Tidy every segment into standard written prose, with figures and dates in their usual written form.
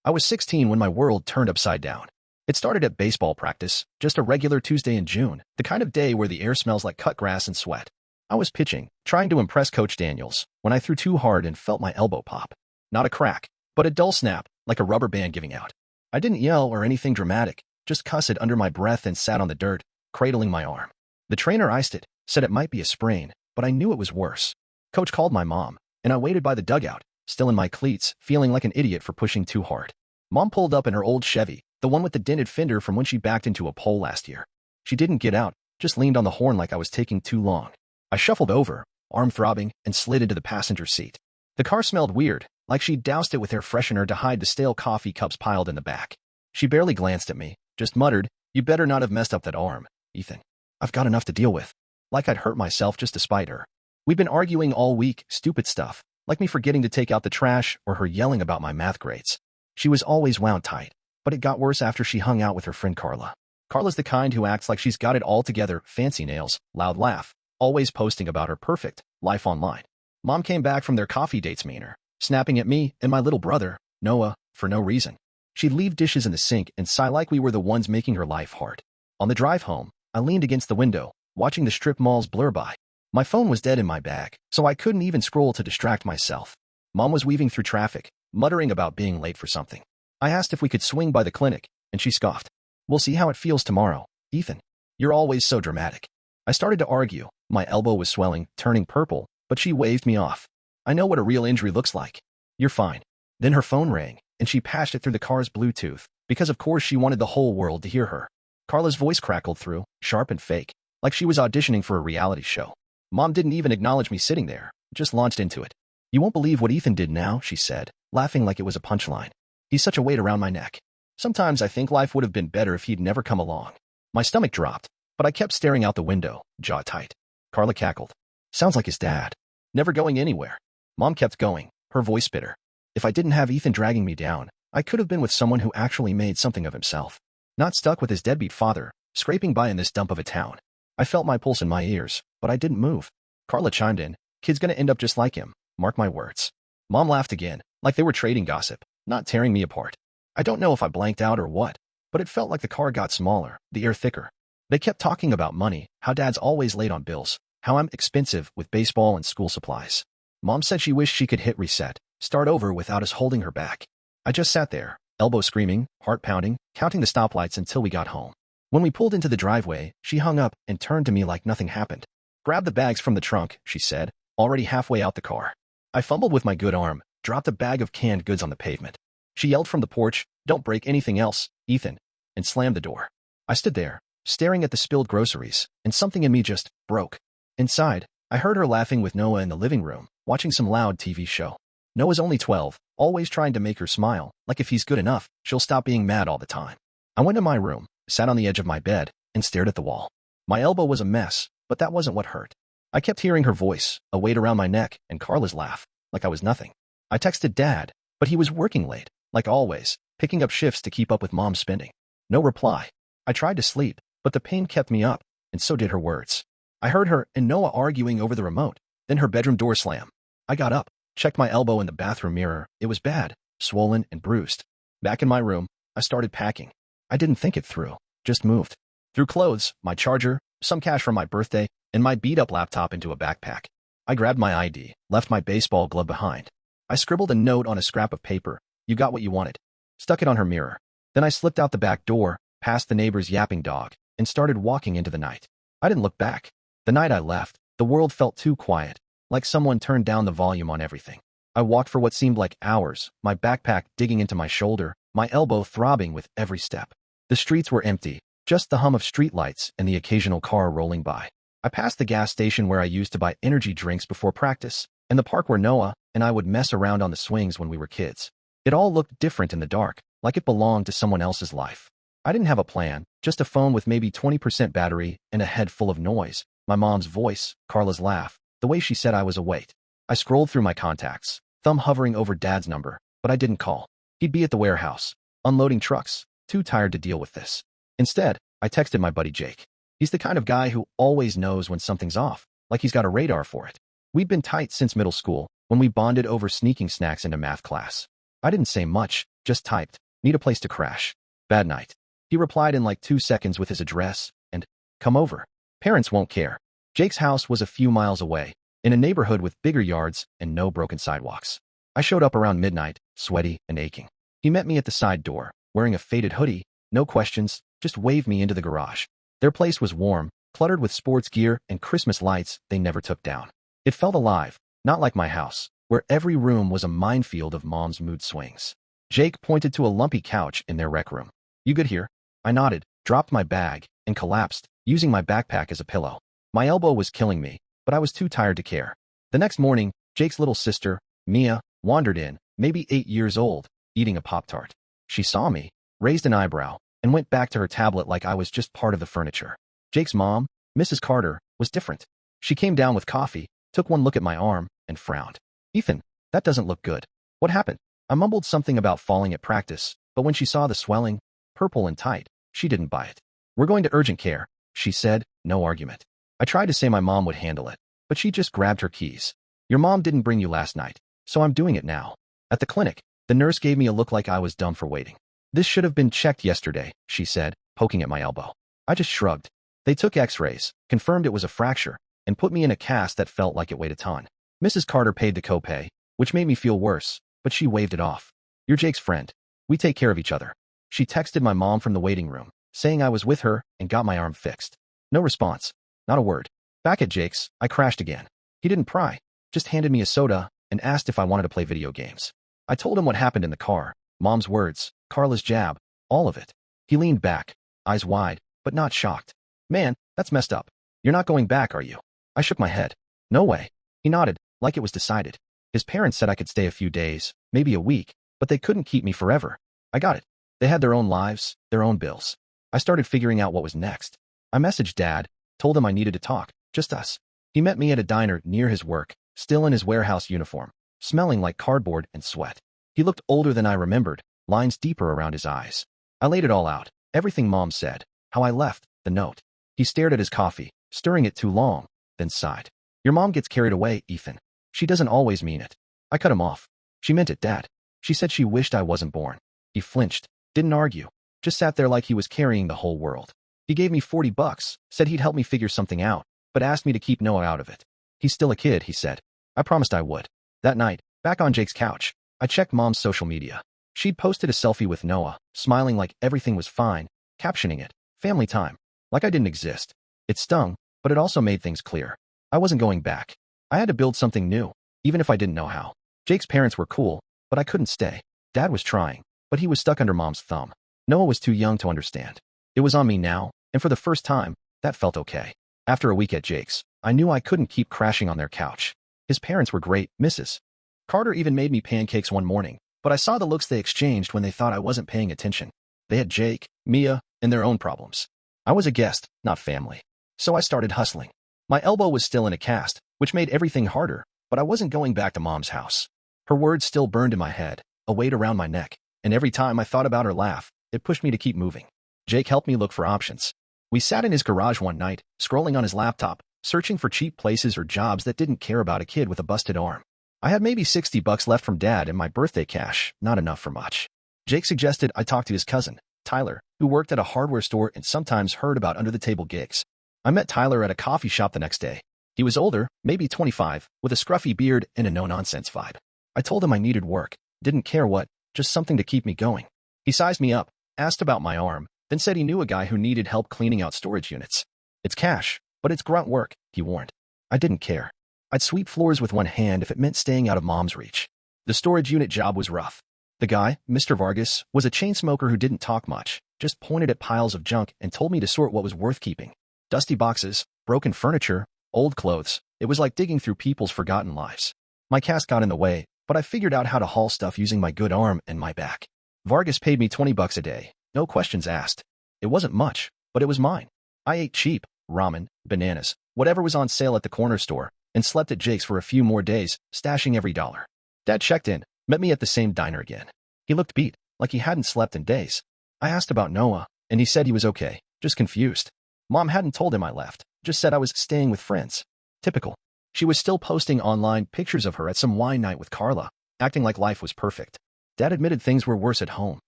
I was 16 when my world turned upside down. It started at baseball practice, just a regular Tuesday in June, the kind of day where the air smells like cut grass and sweat. I was pitching, trying to impress Coach Daniels, when I threw too hard and felt my elbow pop. Not a crack, but a dull snap, like a rubber band giving out. I didn't yell or anything dramatic, just cussed under my breath and sat on the dirt, cradling my arm. The trainer iced it, said it might be a sprain, but I knew it was worse. Coach called my mom, and I waited by the dugout, still in my cleats, feeling like an idiot for pushing too hard. Mom pulled up in her old Chevy, the one with the dented fender from when she backed into a pole last year. She didn't get out, just leaned on the horn like I was taking too long. I shuffled over, arm throbbing, and slid into the passenger seat. The car smelled weird, like she'd doused it with air freshener to hide the stale coffee cups piled in the back. She barely glanced at me, just muttered, "You better not have messed up that arm, Ethan. I've got enough to deal with." Like I'd hurt myself just to spite her. We'd been arguing all week, stupid stuff, like me forgetting to take out the trash or her yelling about my math grades. She was always wound tight, but it got worse after she hung out with her friend Carla. Carla's the kind who acts like she's got it all together, fancy nails, loud laugh, always posting about her perfect life online. Mom came back from their coffee dates meaner, snapping at me and my little brother, Noah, for no reason. She'd leave dishes in the sink and sigh like we were the ones making her life hard. On the drive home, I leaned against the window, watching the strip malls blur by. My phone was dead in my bag, so I couldn't even scroll to distract myself. Mom was weaving through traffic, muttering about being late for something. I asked if we could swing by the clinic, and she scoffed. "We'll see how it feels tomorrow, Ethan. You're always so dramatic." I started to argue. My elbow was swelling, turning purple, but she waved me off. "I know what a real injury looks like. You're fine." Then her phone rang, and she patched it through the car's Bluetooth, because of course she wanted the whole world to hear her. Carla's voice crackled through, sharp and fake, like she was auditioning for a reality show. Mom didn't even acknowledge me sitting there, just launched into it. "You won't believe what Ethan did now," she said, laughing like it was a punchline. "He's such a weight around my neck. Sometimes I think life would have been better if he'd never come along." My stomach dropped, but I kept staring out the window, jaw tight. Carla cackled. "Sounds like his dad. Never going anywhere." Mom kept going, her voice bitter. "If I didn't have Ethan dragging me down, I could have been with someone who actually made something of himself. Not stuck with his deadbeat father, scraping by in this dump of a town." I felt my pulse in my ears, but I didn't move. Carla chimed in, "Kid's gonna end up just like him, mark my words." Mom laughed again, like they were trading gossip, not tearing me apart. I don't know if I blanked out or what, but it felt like the car got smaller, the air thicker. They kept talking about money, how Dad's always late on bills, how I'm expensive with baseball and school supplies. Mom said she wished she could hit reset, start over without us holding her back. I just sat there, elbow screaming, heart pounding, counting the stoplights until we got home. When we pulled into the driveway, she hung up and turned to me like nothing happened. "Grab the bags from the trunk," she said, already halfway out the car. I fumbled with my good arm, dropped a bag of canned goods on the pavement. She yelled from the porch, "Don't break anything else, Ethan," and slammed the door. I stood there, staring at the spilled groceries, and something in me just broke. Inside, I heard her laughing with Noah in the living room, watching some loud TV show. Noah's only 12, always trying to make her smile, like if he's good enough, she'll stop being mad all the time. I went to my room, sat on the edge of my bed, and stared at the wall. My elbow was a mess, but that wasn't what hurt. I kept hearing her voice, a weight around my neck, and Carla's laugh, like I was nothing. I texted Dad, but he was working late, like always, picking up shifts to keep up with Mom's spending. No reply. I tried to sleep, but the pain kept me up, and so did her words. I heard her and Noah arguing over the remote, then her bedroom door slam. I got up, checked my elbow in the bathroom mirror. It was bad, swollen and bruised. Back in my room, I started packing. I didn't think it through, just moved. Threw clothes, my charger, some cash from my birthday, and my beat-up laptop into a backpack. I grabbed my ID, left my baseball glove behind. I scribbled a note on a scrap of paper, "You got what you wanted." Stuck it on her mirror. Then I slipped out the back door, past the neighbor's yapping dog, and started walking into the night. I didn't look back. The night I left, the world felt too quiet, like someone turned down the volume on everything. I walked for what seemed like hours, my backpack digging into my shoulder, my elbow throbbing with every step. The streets were empty, just the hum of streetlights and the occasional car rolling by. I passed the gas station where I used to buy energy drinks before practice, and the park where Noah and I would mess around on the swings when we were kids. It all looked different in the dark, like it belonged to someone else's life. I didn't have a plan, just a phone with maybe 20% battery and a head full of noise. My mom's voice, Carla's laugh, the way she said I was a weight. I scrolled through my contacts, thumb hovering over Dad's number, but I didn't call. He'd be at the warehouse, unloading trucks, too tired to deal with this. Instead, I texted my buddy Jake. He's the kind of guy who always knows when something's off, like he's got a radar for it. We'd been tight since middle school, when we bonded over sneaking snacks into math class. I didn't say much, Just typed, need a place to crash. Bad night. He replied in like 2 seconds with his address and, come over. Parents won't care. Jake's house was a few miles away, in a neighborhood with bigger yards and no broken sidewalks. I showed up around midnight, sweaty and aching. He met me at the side door, wearing a faded hoodie, no questions, just waved me into the garage. Their place was warm, cluttered with sports gear and Christmas lights they never took down. It felt alive, not like my house, where every room was a minefield of mom's mood swings. Jake pointed to a lumpy couch in their rec room. You good here? I nodded, dropped my bag, and collapsed, using my backpack as a pillow. My elbow was killing me, but I was too tired to care. The next morning, Jake's little sister, Mia, wandered in, maybe 8 years old, eating a Pop-Tart. She saw me, raised an eyebrow, and went back to her tablet like I was just part of the furniture. Jake's mom, Mrs. Carter, was different. She came down with coffee, took one look at my arm, and frowned. Ethan, that doesn't look good. What happened? I mumbled something about falling at practice, but when she saw the swelling, purple and tight, she didn't buy it. We're going to urgent care, she said, no argument. I tried to say my mom would handle it, but she just grabbed her keys. Your mom didn't bring you last night, so I'm doing it now. At the clinic, the nurse gave me a look like I was dumb for waiting. This should have been checked yesterday, she said, poking at my elbow. I just shrugged. They took x-rays, confirmed it was a fracture, and put me in a cast that felt like it weighed a ton. Mrs. Carter paid the copay, which made me feel worse, but she waved it off. You're Jake's friend. We take care of each other. She texted my mom from the waiting room, saying I was with her and got my arm fixed. No response. Not a word. Back at Jake's, I crashed again. He didn't pry, just handed me a soda and asked if I wanted to play video games. I told him what happened in the car, mom's words, Carla's jab, all of it. He leaned back, eyes wide, but not shocked. Man, that's messed up. You're not going back, are you? I shook my head. No way. He nodded, like it was decided. His parents said I could stay a few days, maybe a week, but they couldn't keep me forever. I got it. They had their own lives, their own bills. I started figuring out what was next. I messaged Dad, told him I needed to talk, just us. He met me at a diner near his work, still in his warehouse uniform, smelling like cardboard and sweat. He looked older than I remembered, lines deeper around his eyes. I laid it all out, everything Mom said, how I left, the note. He stared at his coffee, stirring it too long, then sighed. Your mom gets carried away, Ethan. She doesn't always mean it. I cut him off. She meant it, Dad. She said she wished I wasn't born. He flinched, didn't argue, just sat there like he was carrying the whole world. He gave me $40, said he'd help me figure something out, but asked me to keep Noah out of it. He's still a kid, he said. I promised I would. That night, back on Jake's couch, I checked Mom's social media. She'd posted a selfie with Noah, smiling like everything was fine, captioning it, family time, like I didn't exist. It stung, but it also made things clear. I wasn't going back. I had to build something new, even if I didn't know how. Jake's parents were cool, but I couldn't stay. Dad was trying, but he was stuck under Mom's thumb. Noah was too young to understand. It was on me now, and for the first time, that felt okay. After a week at Jake's, I knew I couldn't keep crashing on their couch. His parents were great, Mrs. Carter even made me pancakes one morning, but I saw the looks they exchanged when they thought I wasn't paying attention. They had Jake, Mia, and their own problems. I was a guest, not family. So I started hustling. My elbow was still in a cast, which made everything harder, but I wasn't going back to Mom's house. Her words still burned in my head, a weight around my neck, and every time I thought about her laugh, it pushed me to keep moving. Jake helped me look for options. We sat in his garage one night, scrolling on his laptop, searching for cheap places or jobs that didn't care about a kid with a busted arm. I had maybe $60 left from Dad and my birthday cash, not enough for much. Jake suggested I talk to his cousin, Tyler, who worked at a hardware store and sometimes heard about under-the-table gigs. I met Tyler at a coffee shop the next day. He was older, maybe 25, with a scruffy beard and a no-nonsense vibe. I told him I needed work, didn't care what, just something to keep me going. He sized me up, asked about my arm, then said he knew a guy who needed help cleaning out storage units. It's cash, but it's grunt work, he warned. I didn't care. I'd sweep floors with one hand if it meant staying out of Mom's reach. The storage unit job was rough. The guy, Mr. Vargas, was a chain smoker who didn't talk much, just pointed at piles of junk and told me to sort what was worth keeping. Dusty boxes, broken furniture, old clothes. It was like digging through people's forgotten lives. My cast got in the way, but I figured out how to haul stuff using my good arm and my back. Vargas paid me $20 a day, no questions asked. It wasn't much, but it was mine. I ate cheap, ramen, bananas, whatever was on sale at the corner store, and slept at Jake's for a few more days, stashing every dollar. Dad checked in, met me at the same diner again. He looked beat, like he hadn't slept in days. I asked about Noah, and he said he was okay, just confused. Mom hadn't told him I left, just said I was staying with friends. Typical. She was still posting online pictures of her at some wine night with Carla, acting like life was perfect. Dad admitted things were worse at home.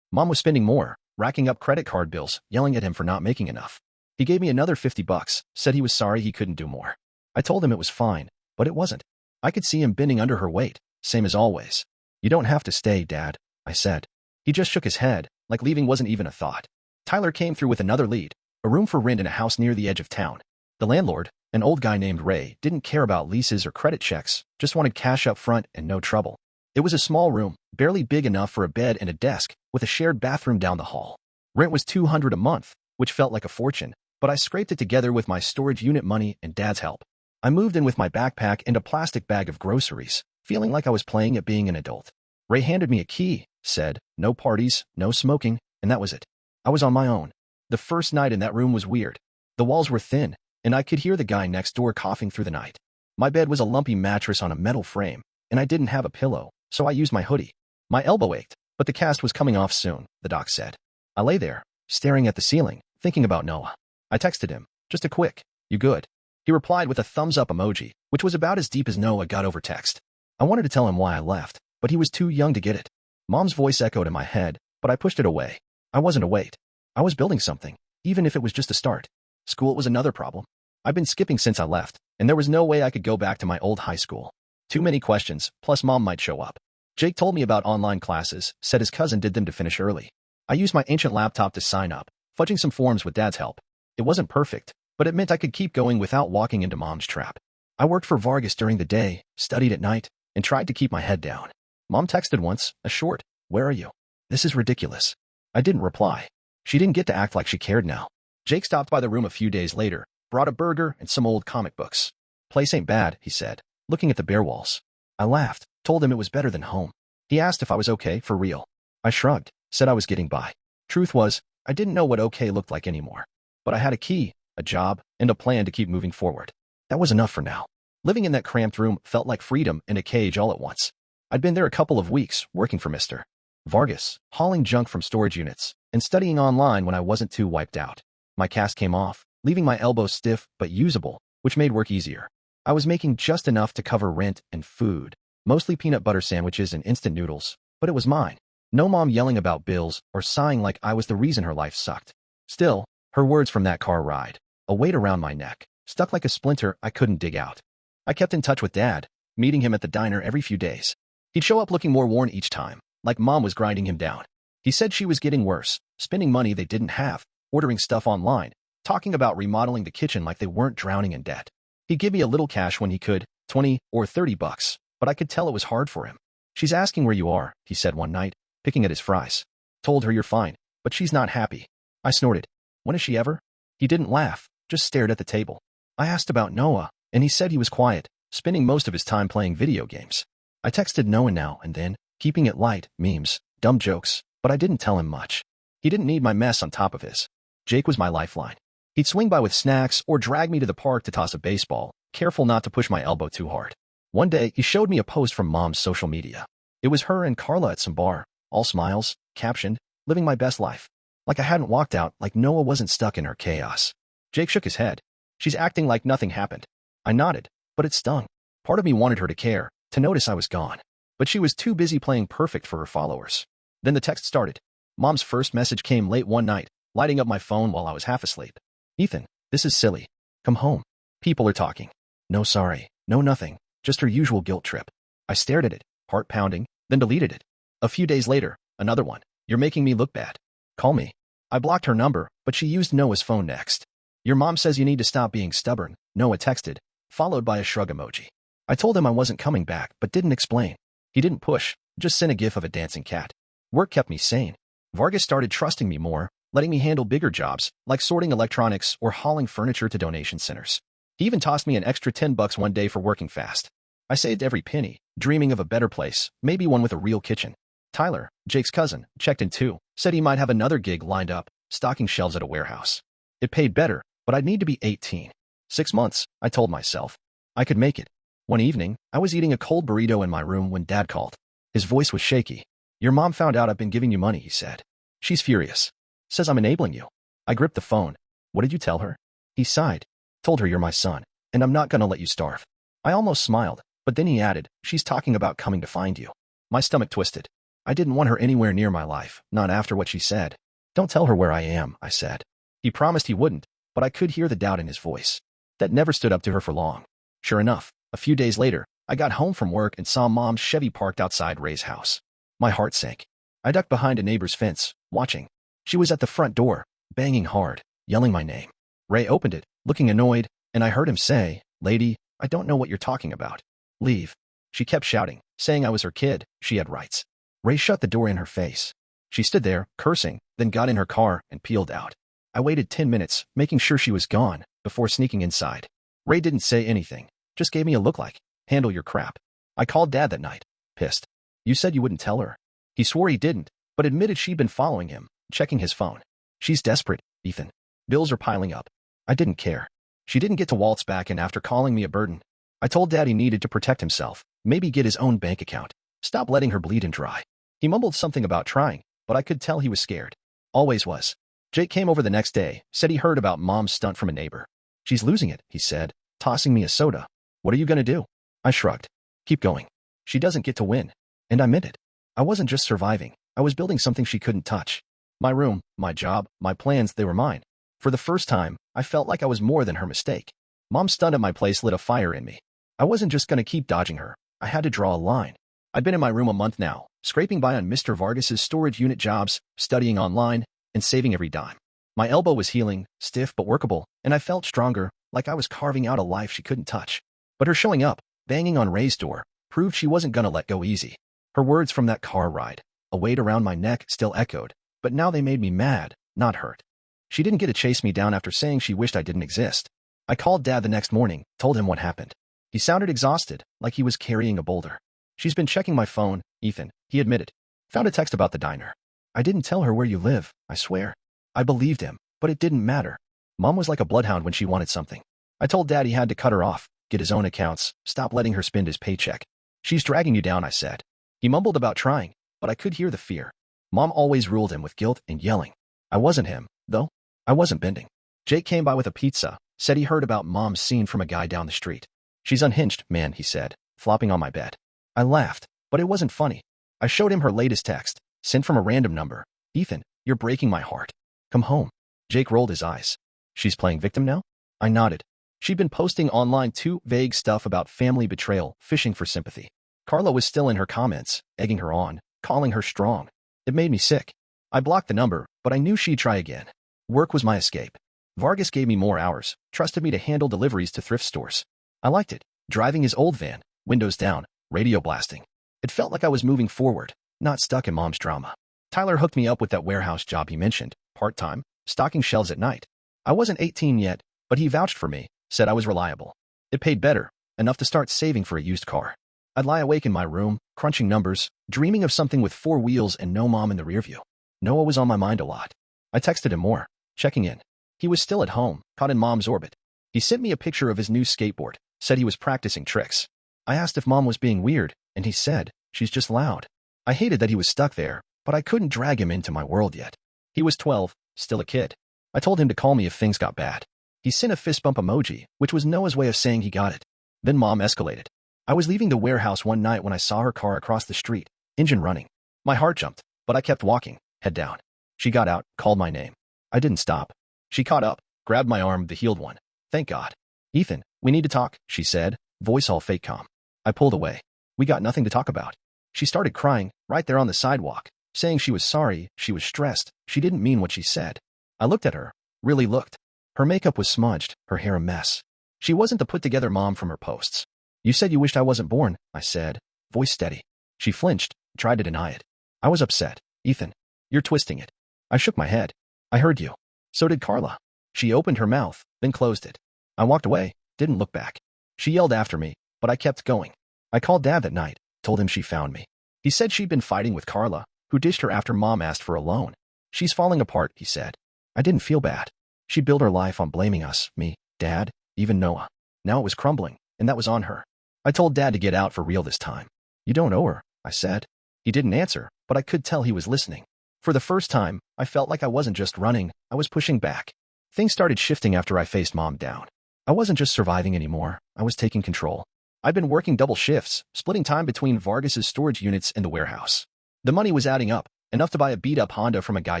Mom was spending more, racking up credit card bills, yelling at him for not making enough. He gave me another $50, said he was sorry he couldn't do more. I told him it was fine, but it wasn't. I could see him bending under her weight, same as always. You don't have to stay, Dad, I said. He just shook his head, like leaving wasn't even a thought. Tyler came through with another lead, a room for rent in a house near the edge of town. The landlord, an old guy named Ray, didn't care about leases or credit checks, just wanted cash up front and no trouble. It was a small room, barely big enough for a bed and a desk, with a shared bathroom down the hall. Rent was $200 a month, which felt like a fortune, but I scraped it together with my storage unit money and Dad's help. I moved in with my backpack and a plastic bag of groceries, feeling like I was playing at being an adult. Ray handed me a key, said, no parties, no smoking, and that was it. I was on my own. The first night in that room was weird. The walls were thin, and I could hear the guy next door coughing through the night. My bed was a lumpy mattress on a metal frame, and I didn't have a pillow, so I used my hoodie. My elbow ached, but the cast was coming off soon, the doc said. I lay there, staring at the ceiling, thinking about Noah. I texted him, just a quick, you good? He replied with a thumbs-up emoji, which was about as deep as Noah got over text. I wanted to tell him why I left, but he was too young to get it. Mom's voice echoed in my head, but I pushed it away. I wasn't a weight. I was building something, even if it was just a start. School was another problem. I'd been skipping since I left, and there was no way I could go back to my old high school. Too many questions, plus Mom might show up. Jake told me about online classes, said his cousin did them to finish early. I used my ancient laptop to sign up, fudging some forms with Dad's help. It wasn't perfect, but it meant I could keep going without walking into Mom's trap. I worked for Vargas during the day, studied at night, and tried to keep my head down. Mom texted once, a short, where are you? This is ridiculous. I didn't reply. She didn't get to act like she cared now. Jake stopped by the room a few days later, brought a burger and some old comic books. Place ain't bad, he said, looking at the bare walls. I laughed, told him it was better than home. He asked if I was okay for real. I shrugged, said I was getting by. Truth was, I didn't know what okay looked like anymore. But I had a key, a job, and a plan to keep moving forward. That was enough for now. Living in that cramped room felt like freedom in a cage all at once. I'd been there a couple of weeks, working for Mr. Vargas, hauling junk from storage units, and studying online when I wasn't too wiped out. My cast came off, leaving my elbows stiff but usable, which made work easier. I was making just enough to cover rent and food, mostly peanut butter sandwiches and instant noodles, but it was mine. No mom yelling about bills or sighing like I was the reason her life sucked. Still, her words from that car ride, a weight around my neck, stuck like a splinter I couldn't dig out. I kept in touch with Dad, meeting him at the diner every few days. He'd show up looking more worn each time, like Mom was grinding him down. He said she was getting worse, spending money they didn't have, ordering stuff online, talking about remodeling the kitchen like they weren't drowning in debt. He'd give me a little cash when he could, 20 or 30 bucks, but I could tell it was hard for him. She's asking where you are, he said one night, picking at his fries. Told her you're fine, but she's not happy. I snorted. When is she ever? He didn't laugh, just stared at the table. I asked about Noah, and he said he was quiet, spending most of his time playing video games. I texted Noah now and then, keeping it light, memes, dumb jokes, but I didn't tell him much. He didn't need my mess on top of his. Jake was my lifeline. He'd swing by with snacks or drag me to the park to toss a baseball, careful not to push my elbow too hard. One day, he showed me a post from Mom's social media. It was her and Carla at some bar, all smiles, captioned, living my best life. Like I hadn't walked out, like Noah wasn't stuck in her chaos. Jake shook his head. She's acting like nothing happened. I nodded, but it stung. Part of me wanted her to care, to notice I was gone. But she was too busy playing perfect for her followers. Then the text started. Mom's first message came late one night, lighting up my phone while I was half asleep. Ethan, this is silly. Come home. People are talking. No sorry, no nothing, just her usual guilt trip. I stared at it, heart pounding, then deleted it. A few days later, another one. You're making me look bad. Call me. I blocked her number, but she used Noah's phone next. Your mom says you need to stop being stubborn, Noah texted, followed by a shrug emoji. I told him I wasn't coming back, but didn't explain. He didn't push, just sent a gif of a dancing cat. Work kept me sane. Vargas started trusting me more, letting me handle bigger jobs, like sorting electronics or hauling furniture to donation centers. He even tossed me an extra $10 one day for working fast. I saved every penny, dreaming of a better place, maybe one with a real kitchen. Tyler, Jake's cousin, checked in too, said he might have another gig lined up, stocking shelves at a warehouse. It paid better, but I'd need to be 18. 6 months, I told myself. I could make it. One evening, I was eating a cold burrito in my room when Dad called. His voice was shaky. Your mom found out I've been giving you money, he said. She's furious. Says I'm enabling you. I gripped the phone. What did you tell her? He sighed. Told her you're my son, and I'm not gonna let you starve. I almost smiled, but then he added, she's talking about coming to find you. My stomach twisted. I didn't want her anywhere near my life, not after what she said. Don't tell her where I am, I said. He promised he wouldn't, but I could hear the doubt in his voice. That never stood up to her for long. Sure enough, a few days later, I got home from work and saw Mom's Chevy parked outside Ray's house. My heart sank. I ducked behind a neighbor's fence, watching. She was at the front door, banging hard, yelling my name. Ray opened it, looking annoyed, and I heard him say, "Lady, I don't know what you're talking about. Leave." She kept shouting, saying I was her kid, she had rights. Ray shut the door in her face. She stood there, cursing, then got in her car and peeled out. I waited 10 minutes, making sure she was gone, before sneaking inside. Ray didn't say anything, just gave me a look like, "Handle your crap." I called Dad that night, pissed. "You said you wouldn't tell her." He swore he didn't, but admitted she'd been following him, checking his phone. "She's desperate, Ethan. Bills are piling up." I didn't care. She didn't get to waltz back in after calling me a burden. I told Dad he needed to protect himself, maybe get his own bank account. Stop letting her bleed him dry. He mumbled something about trying, but I could tell he was scared. Always was. Jake came over the next day, said he heard about Mom's stunt from a neighbor. "She's losing it," he said, tossing me a soda. "What are you going to do?" I shrugged. "Keep going. She doesn't get to win." And I meant it. I wasn't just surviving. I was building something she couldn't touch. My room, my job, my plans, they were mine. For the first time, I felt like I was more than her mistake. Mom's stunt at my place lit a fire in me. I wasn't just going to keep dodging her. I had to draw a line. I'd been in my room a month now, scraping by on Mr. Vargas's storage unit jobs, studying online, and saving every dime. My elbow was healing, stiff but workable, and I felt stronger, like I was carving out a life she couldn't touch. But her showing up, banging on Ray's door, proved she wasn't going to let go easy. Her words from that car ride, a weight around my neck, still echoed, but now they made me mad, not hurt. She didn't get to chase me down after saying she wished I didn't exist. I called Dad the next morning, told him what happened. He sounded exhausted, like he was carrying a boulder. "She's been checking my phone, Ethan," he admitted. "Found a text about the diner." "I didn't tell her where you live, I swear." I believed him, but it didn't matter. Mom was like a bloodhound when she wanted something. I told Dad he had to cut her off, get his own accounts, stop letting her spend his paycheck. "She's dragging you down," I said. He mumbled about trying, but I could hear the fear. Mom always ruled him with guilt and yelling. I wasn't him, though. I wasn't bending. Jake came by with a pizza, said he heard about Mom's scene from a guy down the street. "She's unhinged, man," he said, flopping on my bed. I laughed, but it wasn't funny. I showed him her latest text, sent from a random number. "Ethan, you're breaking my heart. Come home." Jake rolled his eyes. "She's playing victim now?" I nodded. She'd been posting online too vague stuff about family betrayal, fishing for sympathy. Carla was still in her comments, egging her on, calling her strong. It made me sick. I blocked the number, but I knew she'd try again. Work was my escape. Vargas gave me more hours, trusted me to handle deliveries to thrift stores. I liked it, driving his old van, windows down, radio blasting. It felt like I was moving forward, not stuck in Mom's drama. Tyler hooked me up with that warehouse job he mentioned, part-time, stocking shelves at night. I wasn't 18 yet, but he vouched for me, said I was reliable. It paid better, enough to start saving for a used car. I'd lie awake in my room, crunching numbers, dreaming of something with 4 wheels and no Mom in the rearview. Noah was on my mind a lot. I texted him more, checking in. He was still at home, caught in Mom's orbit. He sent me a picture of his new skateboard, said he was practicing tricks. I asked if Mom was being weird, and he said, "She's just loud." I hated that he was stuck there, but I couldn't drag him into my world yet. He was 12, still a kid. I told him to call me if things got bad. He sent a fist bump emoji, which was Noah's way of saying he got it. Then Mom escalated. I was leaving the warehouse one night when I saw her car across the street, engine running. My heart jumped, but I kept walking, head down. She got out, called my name. I didn't stop. She caught up, grabbed my arm, the healed one. "Thank God." "Ethan, we need to talk," she said, voice all fake calm. I pulled away. "We got nothing to talk about." She started crying, right there on the sidewalk, saying she was sorry, she was stressed, she didn't mean what she said. I looked at her, really looked. Her makeup was smudged, her hair a mess. She wasn't the put-together mom from her posts. "You said you wished I wasn't born," I said, voice steady. She flinched, tried to deny it. I was upset. "Ethan, you're twisting it." I shook my head. "I heard you." So did Carla. She opened her mouth, then closed it. I walked away, didn't look back. She yelled after me, but I kept going. I called Dad that night, told him she found me. He said she'd been fighting with Carla, who dished her after Mom asked for a loan. "She's falling apart," he said. I didn't feel bad. She built her life on blaming us, me, Dad, even Noah. Now it was crumbling, and that was on her. I told Dad to get out for real this time. "You don't owe her," I said. He didn't answer, but I could tell he was listening. For the first time, I felt like I wasn't just running, I was pushing back. Things started shifting after I faced Mom down. I wasn't just surviving anymore, I was taking control. I'd been working double shifts, splitting time between Vargas's storage units and the warehouse. The money was adding up, enough to buy a beat-up Honda from a guy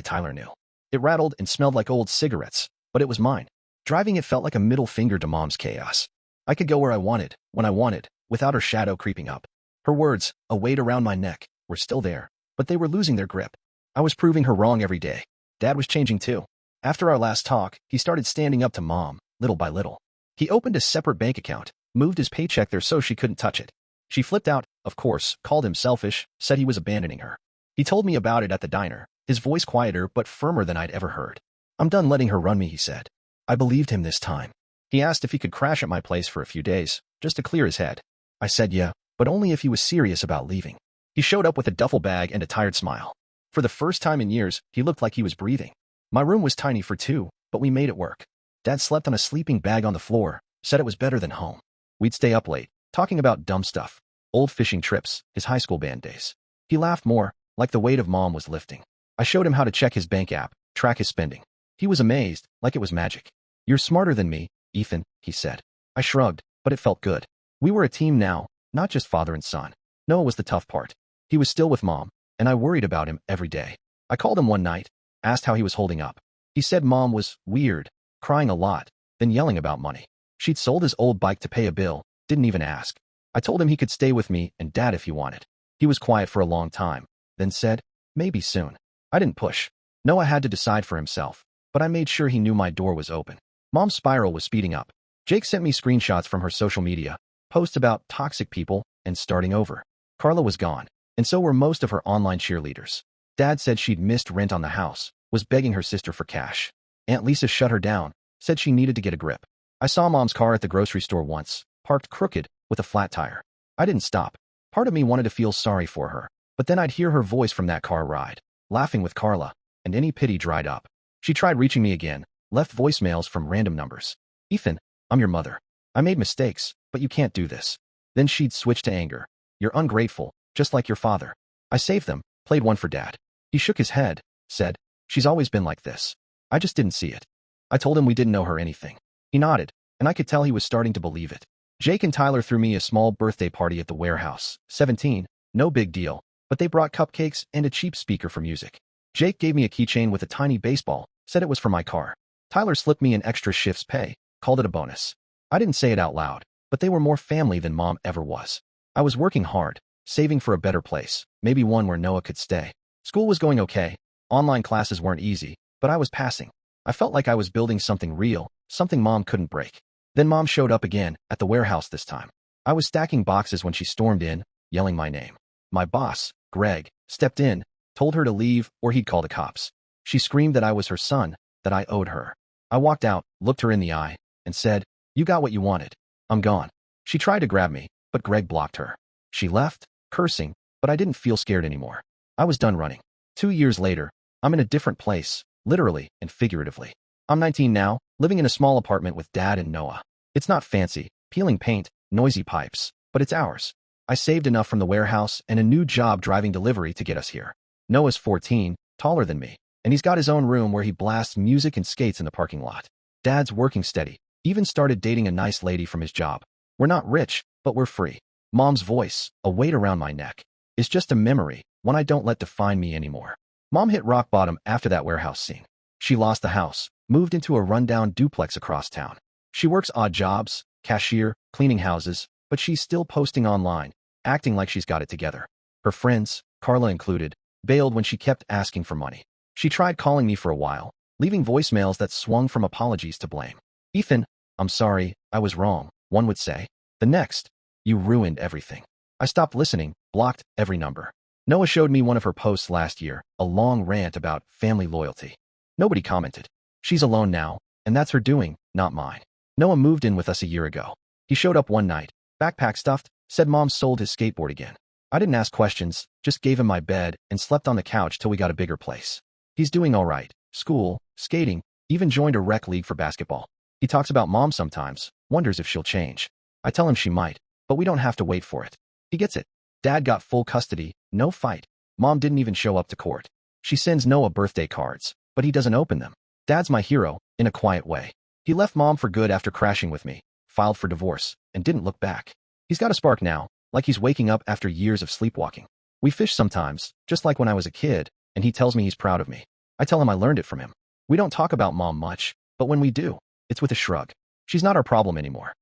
Tyler knew. It rattled and smelled like old cigarettes, but it was mine. Driving it felt like a middle finger to Mom's chaos. I could go where I wanted, when I wanted, without her shadow creeping up. Her words, a weight around my neck, were still there, but they were losing their grip. I was proving her wrong every day. Dad was changing too. After our last talk, he started standing up to Mom, little by little. He opened a separate bank account, moved his paycheck there so she couldn't touch it. She flipped out, of course, called him selfish, said he was abandoning her. He told me about it at the diner, his voice quieter but firmer than I'd ever heard. I'm done letting her run me, he said. I believed him this time. He asked if he could crash at my place for a few days, just to clear his head. I said yeah, but only if he was serious about leaving. He showed up with a duffel bag and a tired smile. For the first time in years, he looked like he was breathing. My room was tiny for two, but we made it work. Dad slept on a sleeping bag on the floor, said it was better than home. We'd stay up late, talking about dumb stuff, old fishing trips, his high school band days. He laughed more, like the weight of Mom was lifting. I showed him how to check his bank app, track his spending. He was amazed, like it was magic. You're smarter than me, Ethan, he said. I shrugged, but it felt good. We were a team now, not just father and son. Noah was the tough part. He was still with Mom, and I worried about him every day. I called him one night, asked how he was holding up. He said Mom was weird, crying a lot, then yelling about money. She'd sold his old bike to pay a bill, didn't even ask. I told him he could stay with me and Dad if he wanted. He was quiet for a long time, then said, maybe soon. I didn't push. Noah had to decide for himself, but I made sure he knew my door was open. Mom's spiral was speeding up. Jake sent me screenshots from her social media, posts about toxic people and starting over. Carla was gone, and so were most of her online cheerleaders. Dad said she'd missed rent on the house, was begging her sister for cash. Aunt Lisa shut her down, said she needed to get a grip. I saw Mom's car at the grocery store once, parked crooked, with a flat tire. I didn't stop. Part of me wanted to feel sorry for her, but then I'd hear her voice from that car ride, laughing with Carla, and any pity dried up. She tried reaching me again, left voicemails from random numbers. Ethan, I'm your mother. I made mistakes, but you can't do this. Then she'd switch to anger. You're ungrateful, just like your father. I saved them, played one for Dad. He shook his head, said, she's always been like this. I just didn't see it. I told him we didn't know her anything. He nodded, and I could tell he was starting to believe it. Jake and Tyler threw me a small birthday party at the warehouse. 17, no big deal, but they brought cupcakes and a cheap speaker for music. Jake gave me a keychain with a tiny baseball, said it was for my car. Tyler slipped me an extra shift's pay, called it a bonus. I didn't say it out loud, but they were more family than Mom ever was. I was working hard, saving for a better place, maybe one where Noah could stay. School was going okay. Online classes weren't easy, but I was passing. I felt like I was building something real, something Mom couldn't break. Then Mom showed up again, at the warehouse this time. I was stacking boxes when she stormed in, yelling my name. My boss, Greg, stepped in, told her to leave or he'd call the cops. She screamed that I was her son, that I owed her. I walked out, looked her in the eye, and said, you got what you wanted. I'm gone. She tried to grab me, but Greg blocked her. She left, cursing, but I didn't feel scared anymore. I was done running. 2 years later, I'm in a different place, literally and figuratively. I'm 19 now, living in a small apartment with Dad and Noah. It's not fancy, peeling paint, noisy pipes, but it's ours. I saved enough from the warehouse and a new job driving delivery to get us here. Noah's 14, taller than me, and he's got his own room where he blasts music and skates in the parking lot. Dad's working steady, even started dating a nice lady from his job. We're not rich, but we're free. Mom's voice, a weight around my neck, is just a memory, one I don't let define me anymore. Mom hit rock bottom after that warehouse scene. She lost the house, moved into a rundown duplex across town. She works odd jobs, cashier, cleaning houses, but she's still posting online, acting like she's got it together. Her friends, Carla included, bailed when she kept asking for money. She tried calling me for a while, leaving voicemails that swung from apologies to blame. Ethan, I'm sorry, I was wrong, one would say. The next, you ruined everything. I stopped listening, blocked every number. Noah showed me one of her posts last year, a long rant about family loyalty. Nobody commented. She's alone now, and that's her doing, not mine. Noah moved in with us a year ago. He showed up one night, backpack stuffed, said Mom sold his skateboard again. I didn't ask questions, just gave him my bed and slept on the couch till we got a bigger place. He's doing all right. School, skating, even joined a rec league for basketball. He talks about Mom sometimes, wonders if she'll change. I tell him she might, but we don't have to wait for it. He gets it. Dad got full custody, no fight. Mom didn't even show up to court. She sends Noah birthday cards, but he doesn't open them. Dad's my hero, in a quiet way. He left Mom for good after crashing with me, filed for divorce, and didn't look back. He's got a spark now, like he's waking up after years of sleepwalking. We fish sometimes, just like when I was a kid, and he tells me he's proud of me. I tell him I learned it from him. We don't talk about mom much, but when we do, it's with a shrug. She's not our problem anymore.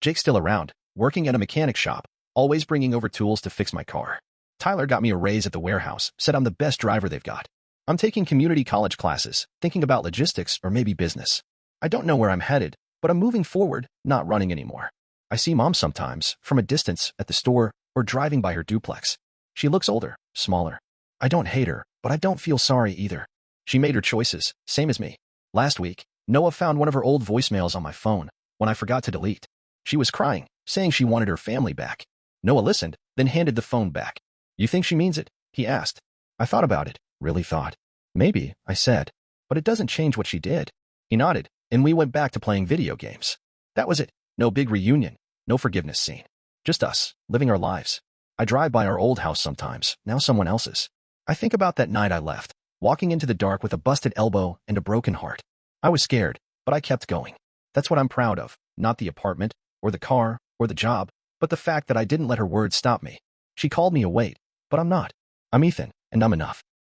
Jake's still around, working at a mechanic shop, always bringing over tools to fix my car. Tyler got me a raise at the warehouse, said I'm the best driver they've got. I'm taking community college classes, thinking about logistics or maybe business. I don't know where I'm headed, but I'm moving forward, not running anymore. I see mom sometimes, from a distance, at the store, or driving by her duplex. She looks older, smaller. I don't hate her, but I don't feel sorry either. She made her choices, same as me. Last week, Noah found one of her old voicemails on my phone, when I forgot to delete. She was crying, saying she wanted her family back. Noah listened, then handed the phone back. You think she means it? He asked. I thought about it, really thought. Maybe, I said. But it doesn't change what she did. He nodded, and we went back to playing video games. That was it. No big reunion, no forgiveness scene. Just us, living our lives. I drive by our old house sometimes, now someone else's. I think about that night I left, walking into the dark with a busted elbow and a broken heart. I was scared, but I kept going. That's what I'm proud of, not the apartment, or the car, or the job, but the fact that I didn't let her words stop me. She called me a weight, but I'm not. I'm Ethan, and I'm enough.